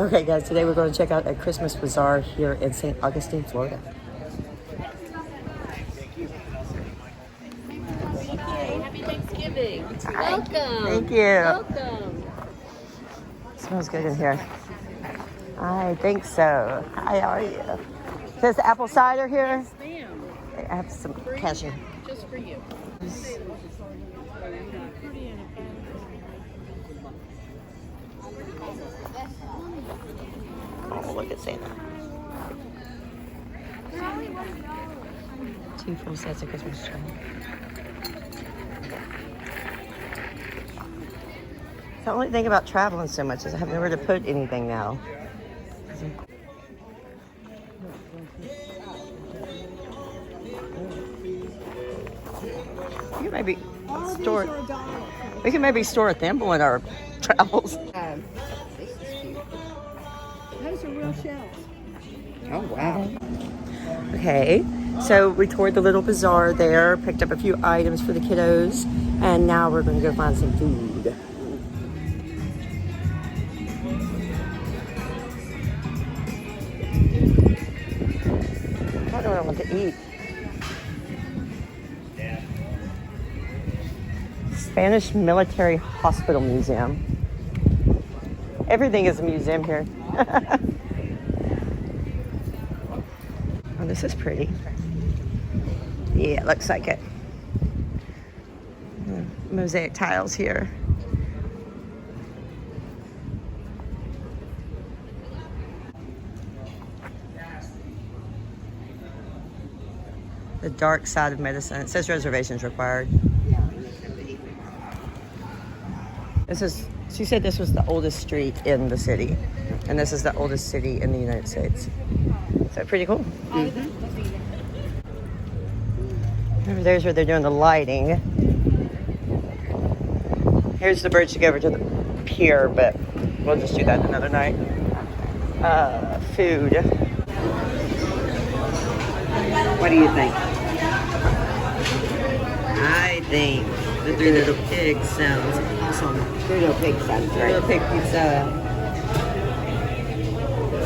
Okay, guys, today we're going to check out a Christmas bazaar here in St. Augustine, Florida. Happy Thanksgiving. Hi. Welcome. Thank you. Welcome. Smells good in here. I think so. Hi, how are you? There's apple cider here. Yes, ma'am. I have some cashew. Just for you. Oh, look at Santa. 2 full sets of Christmas tree. The only thing about traveling so much is I have nowhere to put anything now. You maybe store. We can maybe store a thimble in our travels. This is cute. Those are real shells. Oh wow. Okay, so we toured the little bazaar there, picked up a few items for the kiddos, and now we're going to go find some food. What do I want to eat? Spanish Military Hospital Museum. Everything is a museum here. Oh, this is pretty. Yeah, it looks like it. Mosaic tiles here. The dark side of medicine. It says reservations required. She said this was the oldest street in the city. And this is the oldest city in the United States. So pretty cool. Mm-hmm. Over there's where they're doing the lighting. Here's the bridge to go over to the pier, but we'll just do that another night. Food. What do you think? I think the Three Little Pigs sounds awesome. Three Little Pig sounds Three great. Little Pig pizza.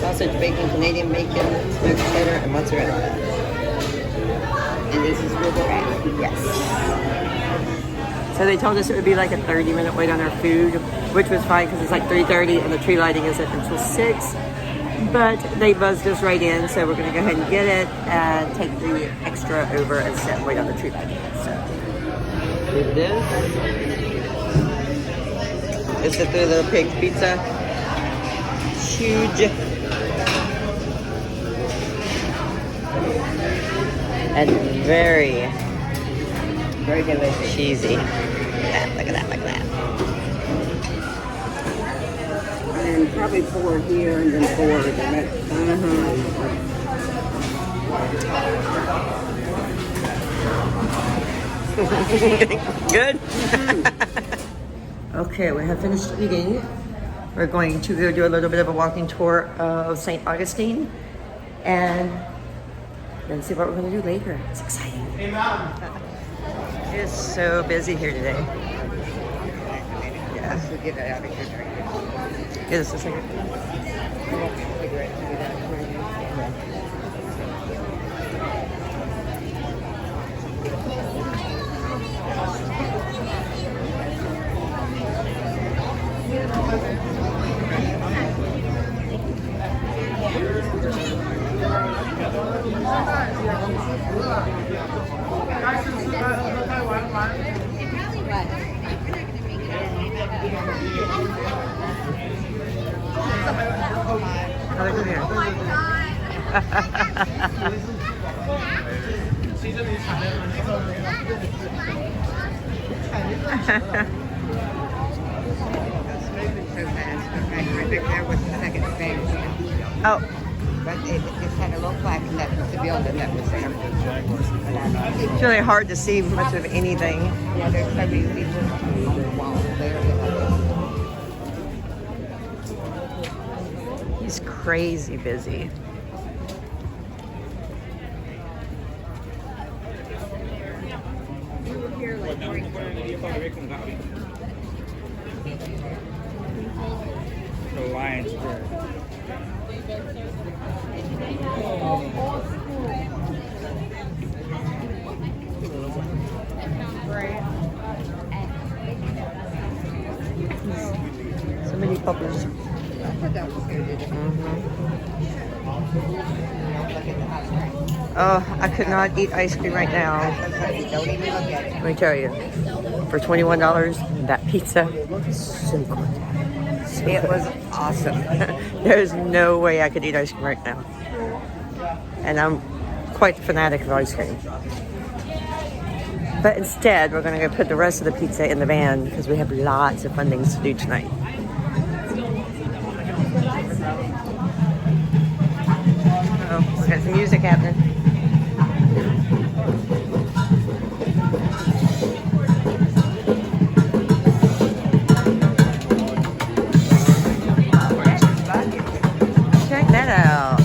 Sausage, bacon, Canadian bacon, smoked cheddar, and mozzarella. And this is where we're at. Yes. So they told us it would be like a 30-minute wait on our food, which was fine because it's like 3:30 and the tree lighting isn't until 6. But they buzzed us right in, so we're going to go ahead and get it and take the extra over and sit and wait on the tree lighting. So here it is. It's the Three Little Pigs pizza. It's huge. And very delicious. Cheesy. Yeah, look at that, look at that. And probably 4 here and then 4 the next. Good? Okay, we have finished eating. We're going to go do a little bit of a walking tour of St. Augustine and then see what we're going to do later. It's exciting. It's so busy here today. Yeah. Get it out of here. Give us a second. How are you here? Right there with the second thing. Oh, But it just had a little plaque and that was the building that was there. it's really hard to see much of anything. Yeah, there's so many people on the wall there. He's crazy busy. The Lions. So many poppers. Oh, I could not eat ice cream right now. Let me tell you, for $21, that pizza was so good. It was awesome. There's no way I could eat ice cream right now. And I'm quite the fanatic of ice cream. But instead, we're going to go put the rest of the pizza in the van because we have lots of fun things to do tonight. Oh, we got some music happening. Check that out.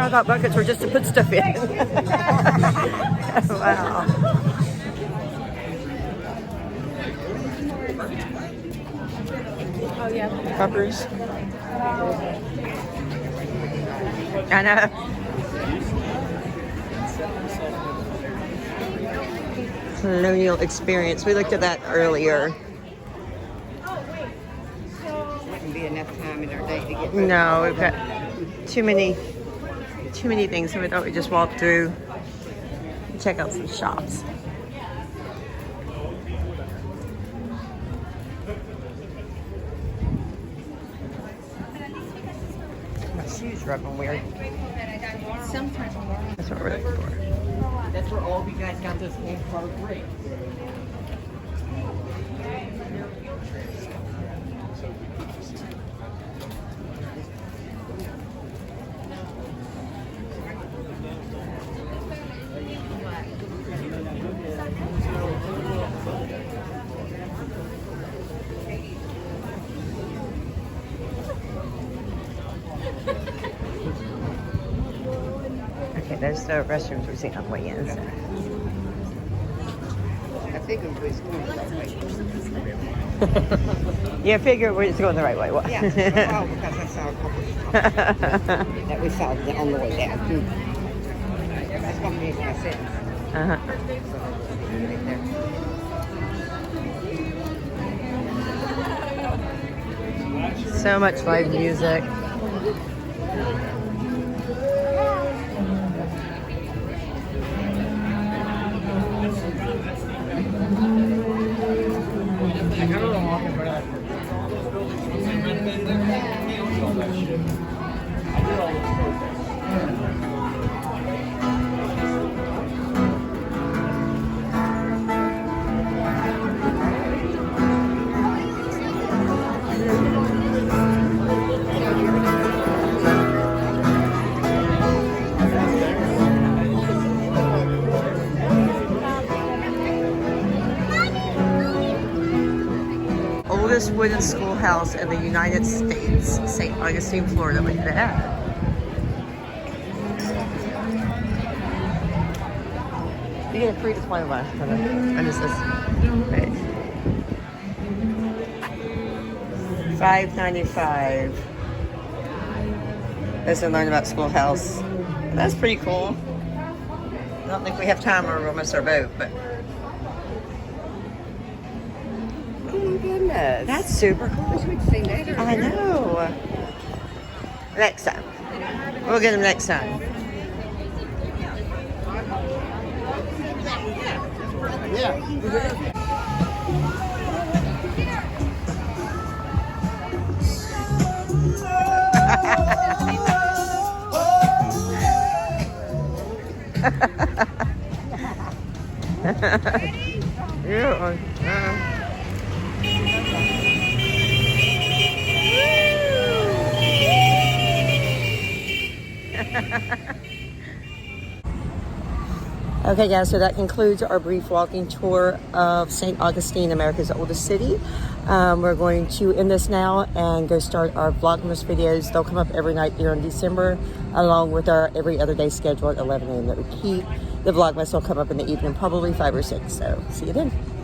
I thought buckets were just to put stuff in. Wow. Oh yeah. Peppers. I know. Colonial experience. We looked at that earlier. Wouldn't be enough time in our day to get. No, we've got too many things, so we thought we'd just walk through and check out some shops. My shoes rubbing weird. Sometimes. That's what we're looking for. That's where all of you guys got this whole car break. Okay, there's the restrooms we're seeing on the way in. So. I think it was going the right way. Yeah, figure we're just going the right way. What? Yeah, well, because I saw a couple of shops that we saw on the way down. That's what made my sense. Uh-huh. Right there. So much live music. Oldest wooden schoolhouse in the United States, St. Augustine, Florida. Look at that. You get a free display one. What is this? Right. $5.95. Let's learn about schoolhouse. That's pretty cool. I don't think we have time or we'll miss our boat, but. Oh my goodness. That's super cool. Wish we'd seen that earlier. I know. Next time. We'll get them next time. Yeah. Okay guys, so that concludes our brief walking tour of St. Augustine, America's oldest city. We're going to end this now and go start our Vlogmas videos. They'll come up every night during December, along with our every other day schedule at 11 a.m. that we keep. The Vlogmas will come up in the evening, probably 5 or 6. So see you then.